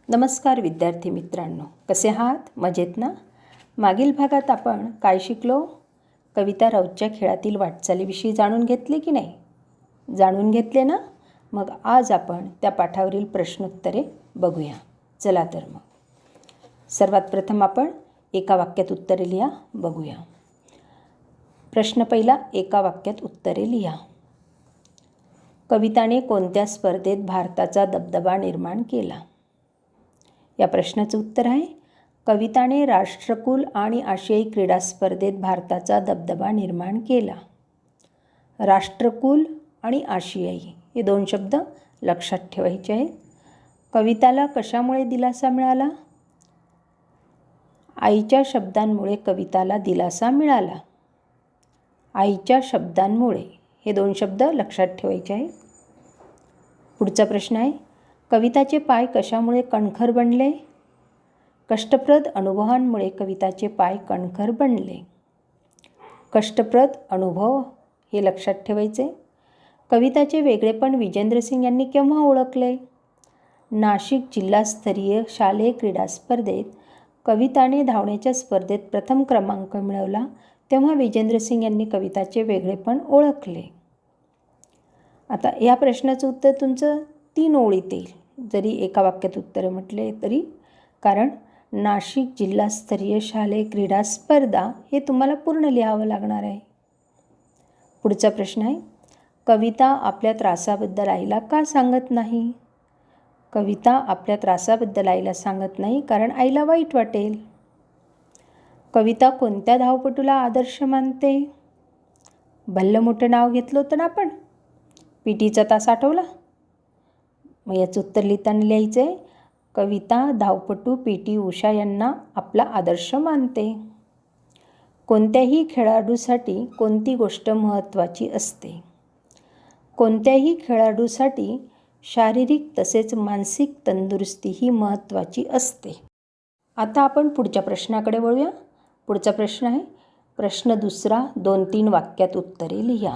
नमस्कार विद्यार्थी मित्रांनो, कसे आहात? मजेत ना? मागील भागात आपण काय शिकलो? कविता राऊतच्या खेळातील वाटचालीविषयी जाणून घेतले की नाही? जाणून घेतले ना? मग आज आपण त्या पाठावरील प्रश्नोत्तरे बघूया. चला तर मग सर्वात प्रथम आपण एका वाक्यात उत्तरे लिहा बघूया. प्रश्न पहिला, एका वाक्यात उत्तरे लिहा. कविताने कोणत्या स्पर्धेत भारताचा दबदबा निर्माण केला? या प्रश्नाचं उत्तर आहे, कविताने राष्ट्रकुल आणि आशियाई क्रीडा स्पर्धेत भारताचा दबदबा निर्माण केला. राष्ट्रकुल आणि आशियाई हे दोन शब्द लक्षात ठेवायचे आहेत. कविताला कशामुळे दिलासा मिळाला? आईच्या शब्दांमुळे कविताला दिलासा मिळाला. आईच्या शब्दांमुळे हे दोन शब्द लक्षात ठेवायचे आहेत. पुढचा प्रश्न आहे, कविताचे पाय कशामुळे कणखर बनले? कष्टप्रद अनुभवांमुळे कविताचे पाय कणखर बनले. कष्टप्रद अनुभव हे लक्षात ठेवायचे. कविताचे वेगळेपण विजेंद्रसिंग यांनी केव्हा ओळखले? नाशिक जिल्हास्तरीय शालेय क्रीडा स्पर्धेत कविताने धावण्याच्या स्पर्धेत प्रथम क्रमांक मिळवला तेव्हा विजेंद्रसिंग यांनी कविताचे वेगळेपण ओळखले. आता या प्रश्नाचं उत्तर तुमचं 3 ओळीत येईल, जरी एका वाक्यात उत्तर म्हटले तरी, कारण नाशिक जिल्हास्तरीय शालेय क्रीडा स्पर्धा हे तुम्हाला पूर्ण लिहावं लागणार आहे. पुढचा प्रश्न आहे, कविता आपल्या त्रासाबद्दल आईला का सांगत नाही? कविता आपल्या त्रासाबद्दल आईला सांगत नाही कारण आईला वाईट वाटेल. कविता कोणत्या धावपटूला आदर्श मानते? भल्लं मोठं नाव घेतलं होतं ना आपण, PT तास आठवला? मग याचं उत्तर लिहिताना लिहायचं आहे, कविता धावपटू PT उषा यांना आपला आदर्श मानते. कोणत्याही खेळाडूसाठी कोणती गोष्ट महत्त्वाची असते? कोणत्याही खेळाडूसाठी शारीरिक तसेच मानसिक तंदुरुस्ती ही महत्त्वाची असते. आता आपण पुढच्या प्रश्नाकडे वळूया. पुढचा प्रश्न आहे, प्रश्न दुसरा, 2-3 वाक्यात उत्तरे लिहा.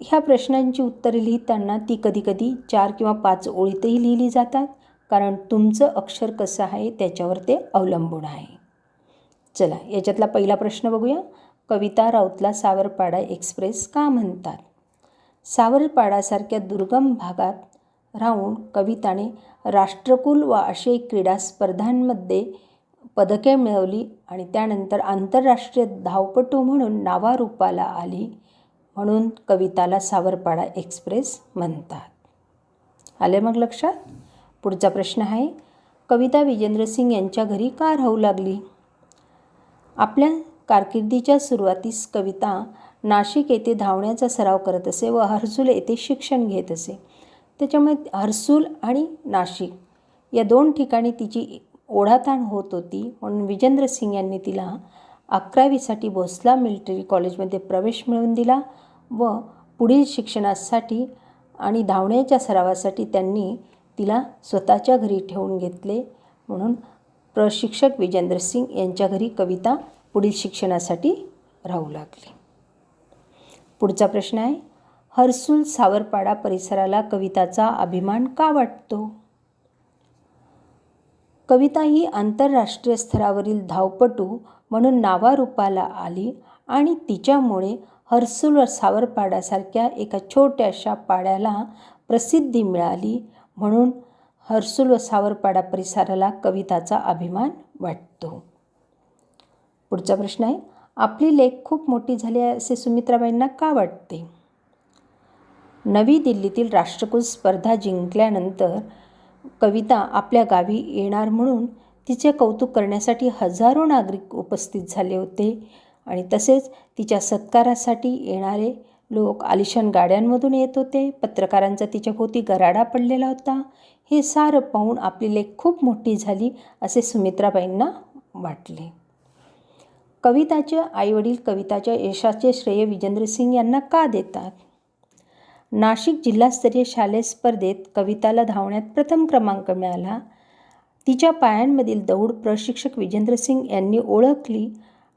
ह्या प्रश्नांची उत्तरे लिहिताना ती कधीकधी 4 किंवा 5 ओळीतही लिहिली जातात, कारण तुमचं अक्षर कसं आहे त्याच्यावर ते अवलंबून आहे. चला, याच्यातला पहिला प्रश्न बघूया. कविता राऊतला सावरपाडा एक्सप्रेस का म्हणतात? सावरपाडासारख्या दुर्गम भागात राहून कविताने राष्ट्रकुल व आशियाई क्रीडा स्पर्धांमध्ये पदके मिळवली आणि त्यानंतर आंतरराष्ट्रीय धावपटू म्हणून नावारूपाला आली, म्हणून कविताला सावरपाडा एक्सप्रेस म्हणतात. आले मग लक्षात? पुढचा प्रश्न आहे, कविता विजेंद्रसिंग यांच्या घरी का राहू लागली? आपल्या कारकिर्दीच्या सुरुवातीस कविता नाशिक येथे धावण्याचा सराव करत असे व हर्सूल येथे शिक्षण घेत असे. त्याच्यामुळे हर्सूल आणि नाशिक या 2 ठिकाणी तिची ओढाताण होत होती, म्हणून विजेंद्रसिंग यांनी तिला 11वीसाठी भोसला मिलिटरी कॉलेजमध्ये प्रवेश मिळवून दिला व पुढील शिक्षणासाठी आणि धावण्याच्या सरावासाठी त्यांनी तिला स्वतःच्या घरी ठेवून घेतले, म्हणून प्रशिक्षक विजेंद्रसिंग यांच्या घरी कविता पुढील शिक्षणासाठी राहू लागली. पुढचा प्रश्न आहे, हर्सूल सावरपाडा परिसराला कविताचा अभिमान का वाटतो? कविता ही आंतरराष्ट्रीय स्तरावरील धावपटू म्हणून नावारूपाला आली आणि तिच्यामुळे हर्सूल व सावरपाडासारख्या एका छोट्याशा पाड्याला प्रसिद्धी मिळाली, म्हणून हर्सूल व सावरपाडा परिसराला कविताचा अभिमान वाटतो. पुढचा प्रश्न आहे, आपली लेख खूप मोठी झाली आहे असे सुमित्राबाईंना का वाटते? नवी दिल्लीतील राष्ट्रकुल स्पर्धा जिंकल्यानंतर कविता आपल्या गावी येणार म्हणून तिचे कौतुक करण्यासाठी हजारो नागरिक उपस्थित झाले होते आणि तसेच तिच्या सत्कारासाठी येणारे लोक आलिशान गाड्यांमधून येत होते. पत्रकारांचा तिच्याभोवती गराडा पडलेला होता. हे सारं पाहून आपली लेख खूप मोठी झाली असे सुमित्राबाईंना वाटले. कविताचे आईवडील कविताच्या यशाचे श्रेय विजेंद्रसिंग यांना का देतात? नाशिक जिल्हास्तरीय शालेय स्पर्धेत कविताला धावण्यात प्रथम क्रमांक मिळाला. तिच्या पायांमधील दौड प्रशिक्षक विजेंद्रसिंग यांनी ओळखली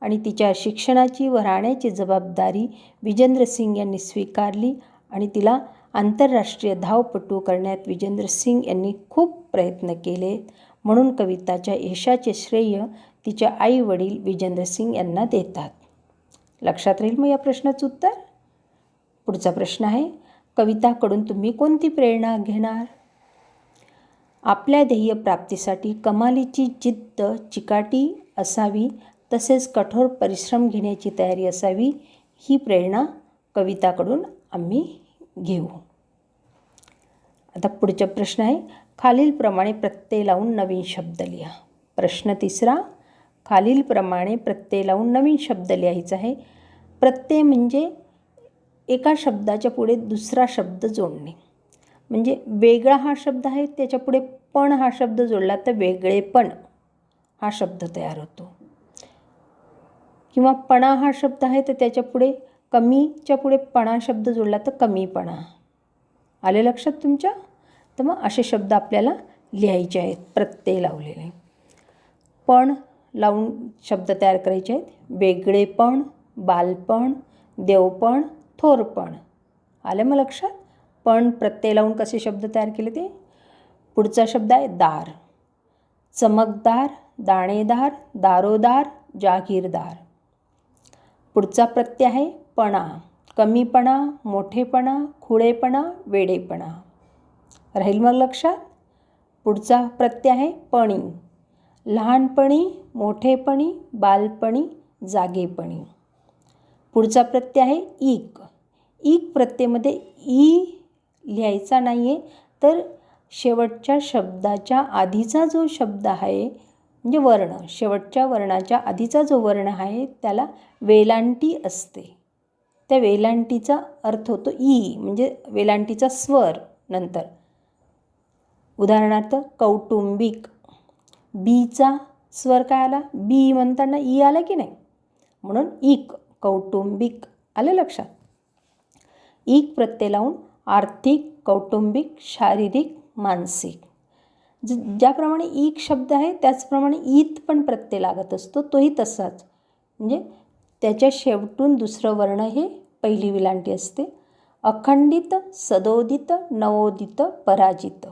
आणि तिच्या शिक्षणाची व राहण्याची जबाबदारी विजेंद्रसिंग यांनी स्वीकारली आणि तिला आंतरराष्ट्रीय धावपटू करण्यात विजेंद्रसिंग यांनी खूप प्रयत्न केले, म्हणून कविताच्या यशाचे श्रेय तिच्या आई वडील विजेंद्र सिंग यांना देतात. लक्षात राहील मग या प्रश्नाचं उत्तर. पुढचा प्रश्न आहे, कविताकडून तुम्ही कोणती प्रेरणा घेणार? आपल्या ध्येय प्राप्तीसाठी कमालीची जिद्द चिकाटी असावी, तसेच कठोर परिश्रम घेण्याची तयारी असावी. ही प्रेरणा कविताकडून आम्ही घेऊ. आता पुढचा प्रश्न आहे, खालीलप्रमाणे प्रत्यय लावून नवीन शब्द लिहा. प्रश्न तिसरा, खालीलप्रमाणे प्रत्यय लावून नवीन शब्द लिहायचा आहे. प्रत्यय म्हणजे एका शब्दाच्या पुढे दुसरा शब्द जोडणे. म्हणजे वेगळा हा शब्द आहे, त्याच्या पुढे पण हा शब्द जोडला तर वेगळेपण हा शब्द तयार होतो. किंवा पणा हा शब्द आहे तर त्याच्या पुढे कमीच्या पुढे पणा शब्द जोडला तर कमीपणा. आले लक्षात तुमच्या? तर मग असे शब्द आपल्याला लिहायचे आहेत प्रत्यय लावलेले. पण लावून शब्द तयार करायचे आहेत. वेगळेपण, बालपण, देवपण, थोरपण. आलं मग लक्षात? पण प्रत्यय लावून कसे शब्द तयार केले ते. पुढचा शब्द आहे दार. चमकदार, दाणेदार, दारोदार, जागीरदार. पुढचा प्रत्यय आहे पणा. कमीपणा, मोठेपणा, खुळेपणा, वेडेपणा. राहील मग लक्षात? पुढचा प्रत्यय आहे पणी. लहानपणी, मोठेपणी, बालपणी, जागेपणी. पुढचा प्रत्यय आहे ईक. ईक प्रत्ययामध्ये ई लिहायचा नाही आहे, तर शेवटच्या शब्दाच्या आधीचा जो शब्द आहे म्हणजे वर्ण, शेवटच्या वर्णाच्या आधीचा जो वर्ण आहे त्याला वेलांटी असते. त्या वेलांटीचा अर्थ होतो ई, म्हणजे वेलांटीचा स्वर नंतर. उदाहरणार्थ कौटुंबिक. बीचा स्वर काय आला? बी म्हणताना ई आला की नाही, म्हणून ईक, कौटुंबिक. आलं लक्षात? ईक प्रत्यय लावून आर्थिक, कौटुंबिक, शारीरिक, मानसिक. ज्याप्रमाणे ईक शब्द आहे त्याचप्रमाणे ईत पण प्रत्यय लागत असतो, तोही तसाच. म्हणजे त्याच्या शेवटून दुसरं वर्ण हे पहिली विलांटी असते. अखंडित, सदोदित, नवोदित, पराजित.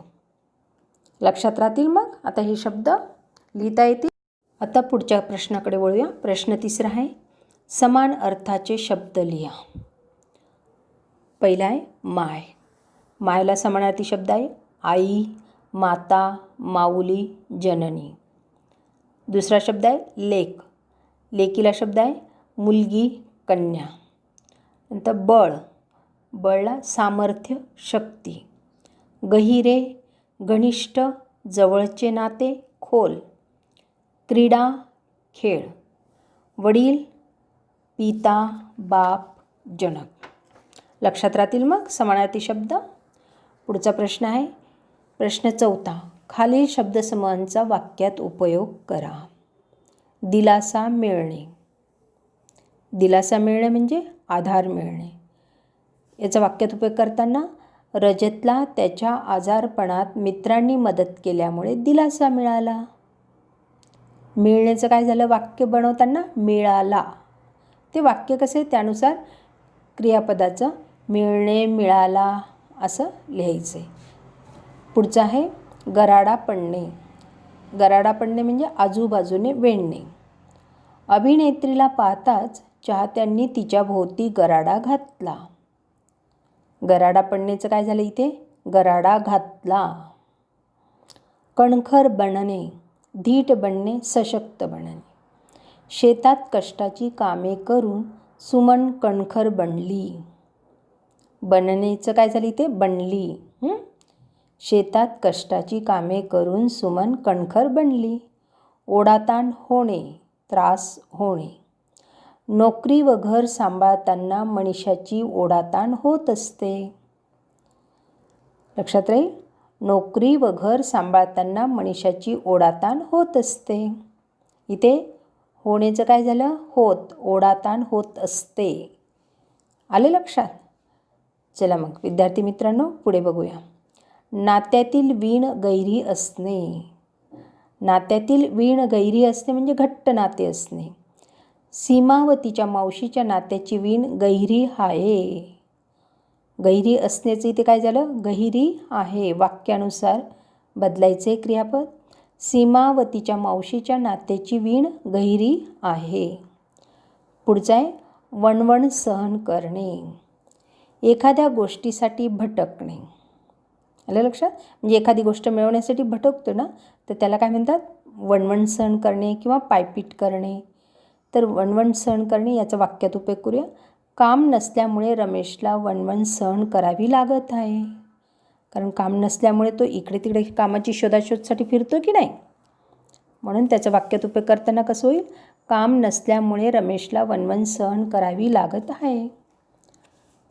लक्षात राहतील मग आता हे शब्द लिहिता येतील. आता पुढच्या प्रश्नाकडे वळूया. प्रश्न तिसरा आहे, समान अर्थाचे शब्द लिहा. पहिला आहे माय. मायला समानार्थी शब्द आहे आई, माता, माऊली, जननी. दुसरा शब्द आहे लेक. लेकीला शब्द आहे मुलगी, कन्या. नंतर बळ. बळला सामर्थ्य, शक्ती. गहिरे, घनिष्ठ, जवळचे नाते, खोल. क्रीडा, खेळ. वडील, पिता, बाप, जनक. लक्षात राहतील मग समानार्थी शब्द. पुढचा प्रश्न आहे प्रश्न चौथा, खालील शब्दसमूहांचा वाक्यात उपयोग करा. दिलासा मिळणे. दिलासा मिळणे म्हणजे आधार मिळणे. याचा वाक्यात उपयोग करताना रजतला त्याच्या आजारपणात मित्रांनी मदत केल्यामुळे दिलासा मिळाला. मिळण्याचं काय झालं? वाक्य बनवताना मिळाला. ते वाक्य कसे त्यानुसार क्रियापदाचं मिळणे, मिळाला असं लिहायचं आहे. पुढचं आहे गराडा पडणे. गराडा पडणे म्हणजे आजूबाजूने वेढणे. अभिनेत्रीला पाहताच चाहत्यांनी तिच्या भोवती गराडा घातला. गराडा पडण्याचं काय झालं इथे? गराडा घातला. कणखर बनणे, धीट बनणे, सशक्त बनणे. शेतात कष्टाची कामे करून सुमन कणखर बनली. बनण्याचं काय झालं इथे? बनली. शेतात कष्टाची कामे करून सुमन कणखर बनली. ओढाताण होणे, त्रास होणे. नोकरी व घर सांभाळताना मनुष्याची ओढाताण होत असते. लक्षात राहील? नोकरी व घर सांभाळताना मनुष्याची ओढाताण होत असते. इथे होण्याचं काय झालं? होत. ओढाताण होत असते. आले लक्षात? चला मग विद्यार्थी मित्रांनो पुढे बघूया. नात्यातील वीण गैरी असणे. नात्यातील वीण गैरी असणे म्हणजे घट्ट नाते असणे. सीमा व तिच्या मावशीच्या नात्याची वीण गहिरी आहे. गहिरी असण्याचं इथे काय झालं? गहिरी आहे. वाक्यानुसार बदलायचे क्रियापद. सीमा व तिच्या मावशीच्या नात्याची वीण गहिरी आहे. पुढचं आहे वणवण सहन करणे. एखाद्या गोष्टीसाठी भटकणे. आलं लक्षात? म्हणजे एखादी गोष्ट मिळवण्यासाठी भटकतो ना, तर त्याला काय म्हणतात? वणवण सहन करणे किंवा पायपीट करणे. तर वणवण सहन करणे याचा वाक्यात उपयोग करूया. काम नसल्यामुळे रमेशला वणवण सहन करावी लागत आहे. कारण काम नसल्यामुळे तो इकडे तिकडे कामाची शोधाशोधसाठी फिरतो की नाही, म्हणून त्याचा वाक्यात उपयोग करताना कसं होईल? काम नसल्यामुळे रमेशला वणवण सहन करावी लागत आहे.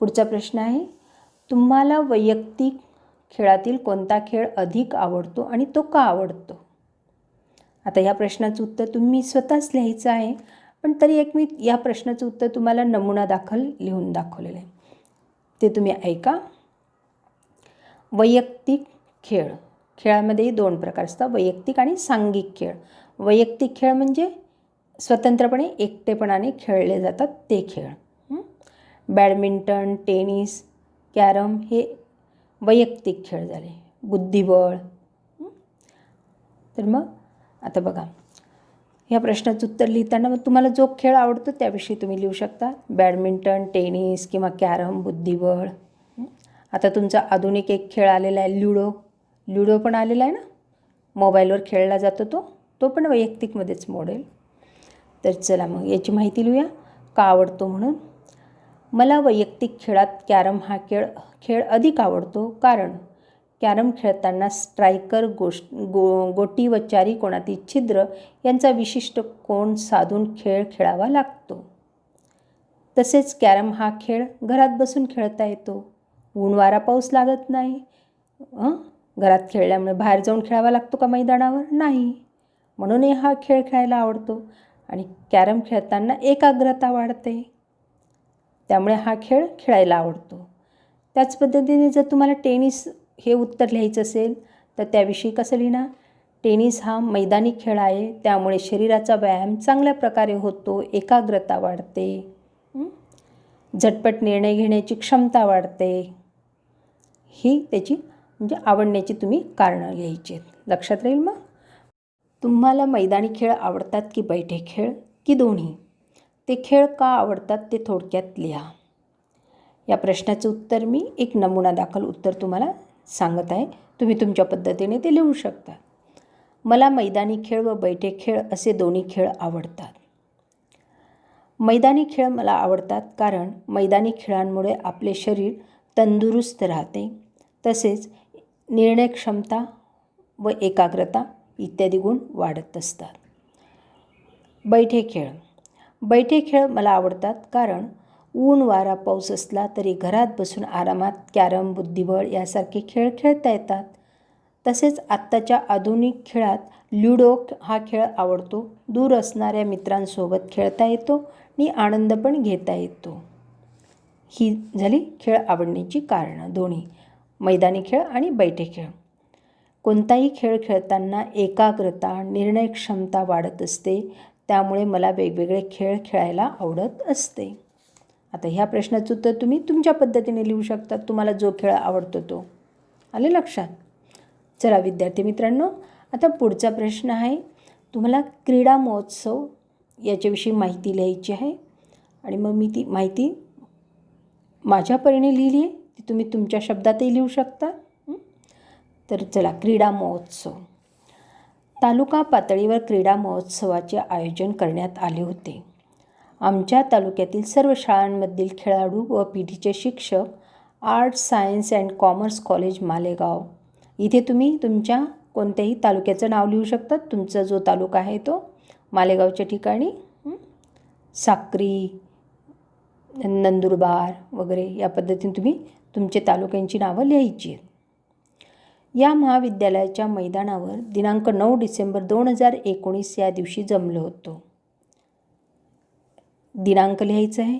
पुढचा प्रश्न आहे, तुम्हाला वैयक्तिक खेळातील कोणता खेळ अधिक आवडतो आणि तो का आवडतो? आता ह्या प्रश्नाचं उत्तर तुम्ही स्वतःच लिहायचं आहे, पण तरी एक मी या प्रश्नाचं उत्तर तुम्हाला नमुना दाखल लिहून दाखवलेलं आहे, ते तुम्ही ऐका. वैयक्तिक खेळ. खेळामध्ये 2 प्रकार असतात, वैयक्तिक आणि सांघिक खेळ. वैयक्तिक खेळ म्हणजे स्वतंत्रपणे एकटेपणाने खेळले जातात ते खेळ. बॅडमिंटन, टेनिस, कॅरम हे वैयक्तिक खेळ झाले. बुद्धिबळ. तर मग आता बघा, ह्या प्रश्नाचं उत्तर लिहिताना मग तुम्हाला जो खेळ आवडतो त्याविषयी तुम्ही लिहू शकता. बॅडमिंटन, टेनिस किंवा कॅरम, बुद्धिबळ. आता तुमचा आधुनिक एक खेळ आलेला आहे ल्युडो पण आलेला आहे ना, मोबाईलवर खेळला जातो तो पण वैयक्तिकमध्येच मोडेल. तर चला मग याची माहिती लिहूया का आवडतो म्हणून. मला वैयक्तिक खेळात कॅरम हा खेळ अधिक आवडतो, कारण कॅरम खेळताना स्ट्रायकर गोटी व चारी कोणातील छिद्र यांचा विशिष्ट कोन साधून खेळ खेळावा लागतो. तसेच कॅरम हा खेळ घरात बसून खेळता येतो. ऊन वारा पाऊस लागत नाही. घरात खेळल्यामुळे बाहेर जाऊन खेळावा लागतो का मैदानावर? नाही. म्हणूनही हा खेळ खेळायला आवडतो. आणि कॅरम खेळताना एकाग्रता वाढते, त्यामुळे हा खेळ खेळायला आवडतो. त्याच पद्धतीने जर तुम्हाला टेनिस हे उत्तर लिहायचं असेल तर त्याविषयी कसं लिहिणार? टेनिस हा मैदानी खेळ आहे, त्यामुळे शरीराचा व्यायाम चांगल्या प्रकारे होतो, एकाग्रता वाढते, झटपट निर्णय घेण्याची क्षमता वाढते. ही त्याची म्हणजे आवडण्याची तुम्ही कारणं लिहायची आहेत. लक्षात राहील. मग तुम्हाला मैदानी खेळ आवडतात की बैठे खेळ की दोन्ही? ते खेळ का आवडतात ते थोडक्यात लिहा. या प्रश्नाचं उत्तर मी एक नमुना दाखल उत्तर तुम्हाला सांगत आहे. तुम्ही तुमच्या पद्धतीने ते लिहू शकता. मला मैदानी खेळ व बैठे खेळ असे दोन्ही खेळ आवडतात. मैदानी खेळ मला आवडतात कारण मैदानी खेळांमुळे आपले शरीर तंदुरुस्त राहते, तसेच निर्णय क्षमता व एकाग्रता इत्यादी गुण वाढत असतात. बैठे खेळ मला आवडतात कारण ऊन वारा पाऊस असला तरी घरात बसून आरामात कॅरम, बुद्धिबळ यासारखे खेळ खेळता येतात. तसेच आत्ताच्या आधुनिक खेळात ल्युडो हा खेळ आवडतो. दूर असणाऱ्या मित्रांसोबत खेळता येतो आणि आनंद पण घेता येतो. ही झाली खेळ आवडण्याची कारणं दोन्ही, मैदानी खेळ आणि बैठे खेळ. कोणताही खेळ खेळताना एकाग्रता, निर्णय क्षमता वाढत असते, त्यामुळे मला वेगवेगळे खेळ खेळायला आवडत असते. आता ह्या प्रश्नाचं उत्तर तुम्ही तुमच्या पद्धतीने लिहू शकता, तुम्हाला जो खेळ आवडतो तो. आले लक्षात? चला विद्यार्थी मित्रांनो, आता पुढचा प्रश्न आहे, तुम्हाला क्रीडा महोत्सव याच्याविषयी माहिती लिहायची आहे. आणि मग मी ती माहिती माझ्या परीने लिहिली आहे, ती तुम्ही तुमच्या शब्दातही लिहू शकता. तर चला, क्रीडा महोत्सव. तालुका पातळीवर क्रीडा महोत्सवाचे आयोजन करण्यात आले होते. आमच्या तालुक्यातील सर्व शाळांमधील खेळाडू व पीटीचे शिक्षक arts, science and commerce college Malegaon, इथे तुम्ही तुमच्या कोणत्याही तालुक्याचं नाव लिहू शकता. तुमचा जो तालुका आहे तो मालेगावच्या ठिकाणी साक्री, नंदुरबार वगैरे या पद्धतीने तुम्ही तुमचे तालुक्यांची नावं लिहायची आहेत. या महाविद्यालयाच्या मैदानावर दिनांक 9 डिसेंबर 2019 या दिवशी जमलो होतो. दिनांक लिहायचं आहे.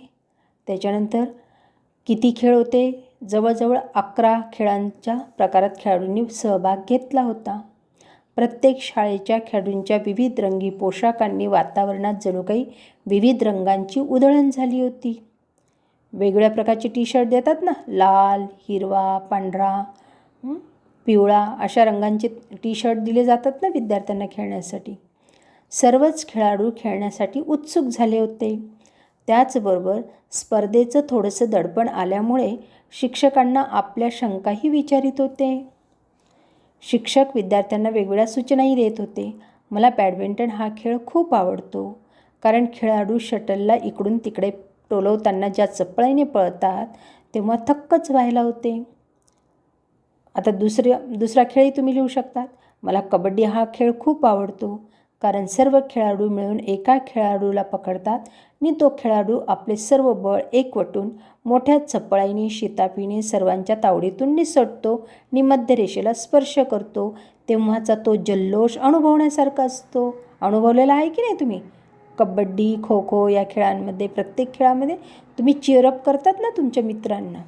त्याच्यानंतर किती खेळ होते? जवळजवळ 11 खेळांच्या प्रकारात खेळाडूंनी सहभाग घेतला होता. प्रत्येक शाळेच्या खेळाडूंच्या विविध रंगी पोशाखांनी वातावरणात जणू काही विविध रंगांची उधळण झाली होती. वेगवेगळ्या प्रकारचे टी शर्ट देतात ना, लाल, हिरवा, पांढरा, पिवळा अशा रंगांचे टी शर्ट दिले जातात ना विद्यार्थ्यांना खेळण्यासाठी. सर्वच खेळाडू खेळण्यासाठी उत्सुक झाले होते. त्याचबरोबर स्पर्धेचं थोडंसं दडपण आल्यामुळे शिक्षकांना आपल्या शंकाही विचारित होते. शिक्षक विद्यार्थ्यांना वेगवेगळ्या सूचनाही देत होते. मला बॅडमिंटन हा खेळ खूप आवडतो, कारण खेळाडू शटलला इकडून तिकडे टोलवताना ज्या चपळाईने पळतात तेव्हा थक्कच व्हायला होते. आता दुसरा खेळही तुम्ही लिहू शकतात. मला कबड्डी हा खेळ खूप आवडतो, कारण सर्व खेळाडू मिळून एका खेळाडूला पकडतात आणि तो खेळाडू आपले सर्व बळ एकवटून मोठ्या चपळाईने शिताफीने सर्वांच्या तावडीतून निसटतो आणि मध्यरेषेला स्पर्श करतो. तेव्हाचा तो जल्लोष अनुभवण्यासारखा असतो. अनुभवलेला आहे की नाही तुम्ही? कबड्डी, खो खो या खेळांमध्ये प्रत्येक खेळामध्ये तुम्ही चिअरअप करतात ना तुमच्या मित्रांना.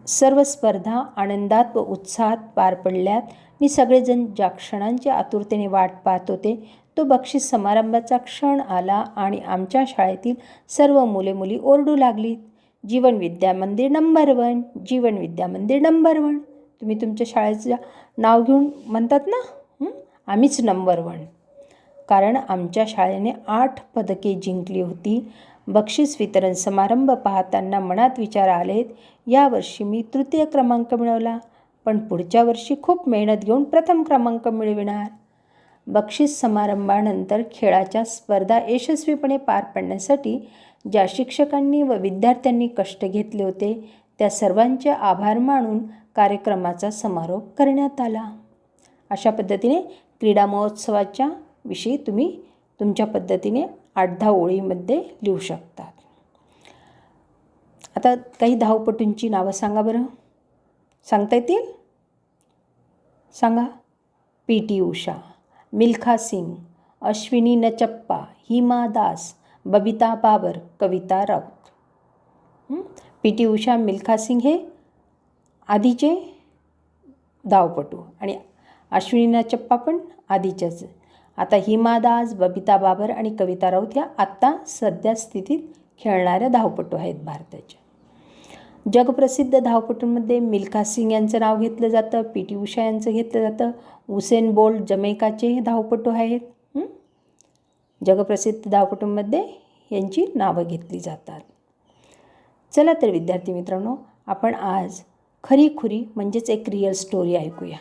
सर्व स्पर्धा आनंदात व उत्साहात पार पडल्यात आणि सगळेजण ज्या क्षणांची आतुरतेने वाट पाहत होते तो बक्षीस समारंभाचा क्षण आला आणि आमच्या शाळेतील सर्व मुले मुली ओरडू लागलीत, जीवन विद्या मंदिर नंबर 1, जीवन विद्या मंदिर नंबर 1. तुम्ही तुमच्या शाळेचं नाव घेऊन म्हणतात ना, आम्हीच नंबर 1. कारण आमच्या शाळेने 8 पदके जिंकली होती. बक्षीस वितरण समारंभ पाहताना मनात विचार आलेत, यावर्षी मी तृतीय क्रमांक मिळवला, पण पुढच्या वर्षी खूप मेहनत घेऊन प्रथम क्रमांक मिळविणार. बक्षीस समारंभानंतर खेळाच्या स्पर्धा यशस्वीपणे पार पाडण्यासाठी ज्या शिक्षकांनी व विद्यार्थ्यांनी कष्ट घेतले होते त्या सर्वांचे आभार मानून कार्यक्रमाचा समारोप करण्यात आला. अशा पद्धतीने क्रीडा महोत्सवाच्या विषयी तुम्ही तुमच्या पद्धतीने 8-10 ओळीमध्ये लिहू शकतात. आता काही धावपटूंची नावं सांगा बरं. सांगता येतील? सांगा. पी.टी. उषा, मिल्खा सिंग, अश्विनी नचप्पा, हिमा दास, बबिता बाबर, कविता राऊत. पी.टी. उषा, मिल्खा सिंग हे आधीचे धावपटू आणि अश्विनी नचप्पा पण आधीच्याच. आता हिमा दास, बबिता बाबर आणि कविता राऊत ह्या आत्ता सध्या स्थितीत खेळणाऱ्या धावपटू आहेत भारताच्या. जगप्रसिद्ध धावपटूंमध्ये मिल्खा सिंग यांचं नाव घेतलं जातं, पी.टी. उषा यांचं घेतलं जातं. उसेन बोल्ट जमैकाचे धावपटू आहेत. जगप्रसिद्ध धावपटूंमध्ये यांची नावं घेतली जातात. चला तर विद्यार्थी मित्रांनो, आपण आज खरीखुरी म्हणजेच एक रिअल स्टोरी ऐकूया.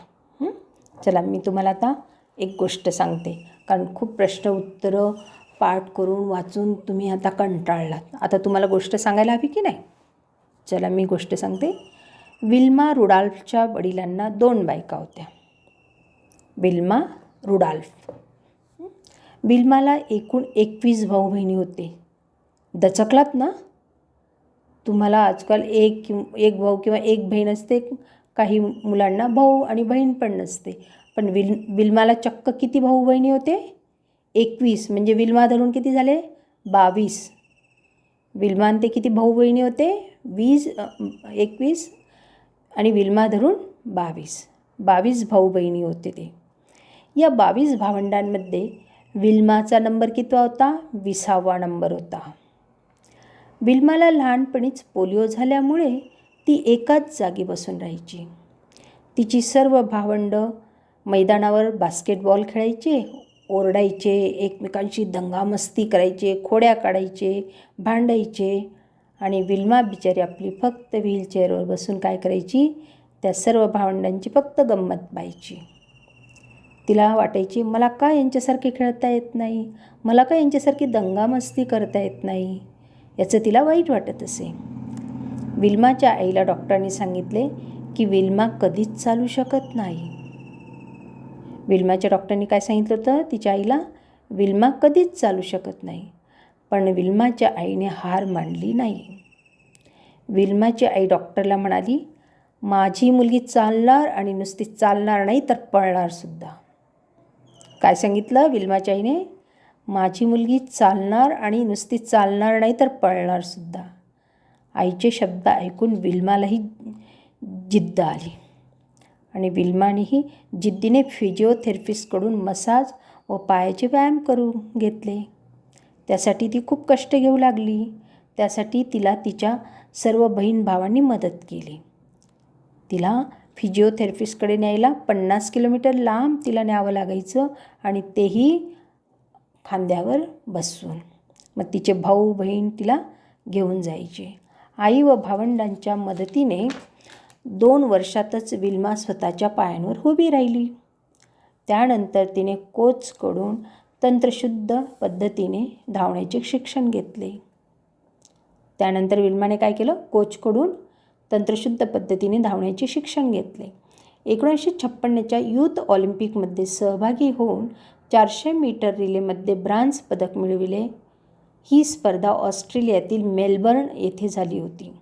चला, मी तुम्हाला आता एक गोष्ट सांगते, कारण खूप प्रश्न उत्तरं पाठ करून वाचून तुम्ही आता कंटाळलात. आता तुम्हाला गोष्ट सांगायला हवी की नाही? चला, मी गोष्ट सांगते. विल्मा रुडॉल्फच्या वडिलांना 2 बायका होत्या. Wilma Rudolph. विल्माला एकूण 21 भाऊ बहिणी होते. दचकलात ना? तुम्हाला आजकाल एक भाऊ किंवा एक बहीण असते. काही मुलांना भाऊ आणि बहीण पण नसते. पण विल्माला चक्क किती भाऊ बहिणी होते? 21. म्हणजे विल्मा धरून किती झाले? 22. विल्मान ते किती भाऊ बहिणी होते? 21 आणि विल्मा धरून 22 भाऊ बहिणी होते ते. या 22 भावंडांमध्ये विल्माचा नंबर कितवा होता? 20वा नंबर होता. विल्माला लहानपणीच पोलिओ झाल्यामुळे ती एकाच जागी बसून राहायची. तिची सर्व भावंडं मैदानावर बास्केटबॉल खेळायचे, ओरडायचे, एकमेकांशी दंगामस्ती करायचे, खोड्या काढायचे, भांडायचे आणि विल्मा बिचारी आपली फक्त व्हीलचेअरवर बसून काय करायची? त्या सर्व भावंडांची फक्त गंमत पाहायची. तिला वाटायची, मला का यांच्यासारखे खेळता येत नाही, मला का यांच्यासारखी दंगामस्ती करता येत नाही, याचं तिला वाईट वाटत असे. विल्माच्या आईला डॉक्टरांनी सांगितले की विल्मा कधीच चालू शकत नाही. विल्माच्या डॉक्टरांनी काय सांगितलं होतं तिच्या आईला? विल्मा कधीच चालू शकत नाही. पण विल्माच्या आईने हार मानली नाही. विल्माची आई डॉक्टरला म्हणाली, माझी मुलगी चालणार आणि नुसती चालणार नाही तर पळणार सुद्धा. काय सांगितलं विल्माच्या आईने? माझी मुलगी चालणार आणि नुसती चालणार नाही तर पळणार सुद्धा. आईचे शब्द ऐकून विल्मालाही जिद्द आली आणि विल्मानेही जिद्दीने फिजिओथेरपिस्टकडून मसाज व पायाचे व्यायाम करून घेतले. त्यासाठी ती खूप कष्ट घेऊ लागली. त्यासाठी तिला तिच्या सर्व बहीण भावांनी मदत केली. तिला फिजिओथेरपिस्टकडे न्यायला 50 किलोमीटर लांब तिला न्यावं लागायचं आणि तेही खांद्यावर बसून. मग तिचे भाऊ बहीण तिला घेऊन जायचे. आई व भावंडांच्या मदतीने 2 वर्षातच विल्मा स्वतःच्या पायांवर उभी राहिली. त्यानंतर तिने कोचकडून तंत्रशुद्ध पद्धतीने धावण्याचे शिक्षण घेतले. त्यानंतर विल्माने काय केलं? कोचकडून तंत्रशुद्ध पद्धतीने धावण्याचे शिक्षण घेतले. 1956च्या यूथ ऑलिम्पिकमध्ये सहभागी होऊन 400 मीटर रिलेमध्ये ब्रांझ पदक मिळविले. ही स्पर्धा ऑस्ट्रेलियातील मेलबर्न येथे झाली होती.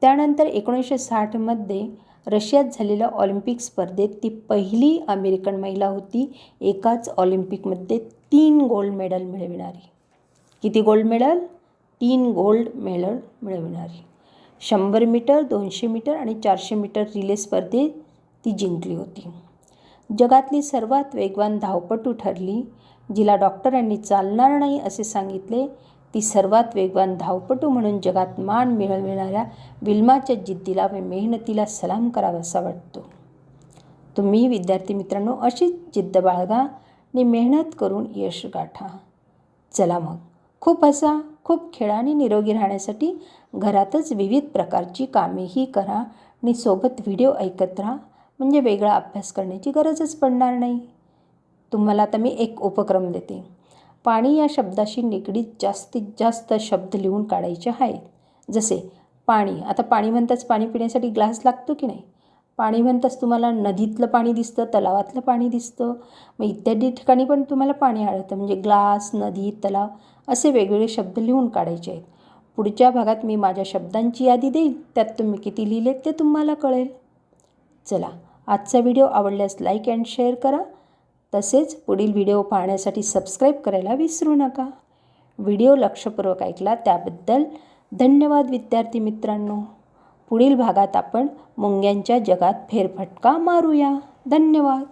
त्यानंतर 1960मध्ये रशियात झालेल्या ऑलिम्पिक स्पर्धेत ती पहिली अमेरिकन महिला होती एकाच ऑलिम्पिकमध्ये 3 गोल्ड मेडल मिळविणारी. किती गोल्ड मेडल? 3 गोल्ड मेडल मिळविणारी. 100 मीटर, 200 मीटर आणि 400 मीटर रिले स्पर्धेत ती जिंकली होती. जगातली सर्वात वेगवान धावपटू ठरली. जिला डॉक्टरांनी चालणार नाही असे सांगितले, ती सर्वात वेगवान धावपटू म्हणून जगात मान मिळविणाऱ्या विल्माच्या जिद्दीला व मेहनतीला सलाम करावासा वाटतो. तुम्ही विद्यार्थी मित्रांनो अशीच जिद्द बाळगा आणि मेहनत करून यश गाठा. चला मग, खूप हसा, खूप खेळा आणि निरोगी राहण्यासाठी घरातच विविध प्रकारची कामेही करा आणि सोबत व्हिडिओ ऐकत राहा, म्हणजे वेगळा अभ्यास करण्याची गरजच पडणार नाही. तुम्हाला आता मी एक उपक्रम देते. पाणी या शब्दाशी निगडीत जास्तीत जास्त शब्द लिहून काढायचे आहेत. जसे पाणी. आता पाणी म्हणताच पाणी पिण्यासाठी ग्लास लागतो की नाही? पाणी म्हणताच तुम्हाला नदीतलं पाणी दिसतं, तलावातलं पाणी दिसतं, मग इत्यादी ठिकाणी पण तुम्हाला पाणी आढळतं. म्हणजे ग्लास, नदी, तलाव असे वेगवेगळे शब्द लिहून काढायचे आहेत. पुढच्या भागात मी माझ्या शब्दांची यादी देईल, त्यात तुम्ही किती लिहिले ते तुम्हाला कळेल. चला, आजचा व्हिडिओ आवडल्यास लाईक अँड शेअर करा. तसेच पुढील व्हिडिओ पाहण्यासाठी सबस्क्राईब करायला विसरू नका. व्हिडिओ लक्षपूर्वक ऐकला त्याबद्दल धन्यवाद विद्यार्थी मित्रांनो. पुढील भागात आपण मुंग्यांच्या जगात फेरफटका मारूया. धन्यवाद.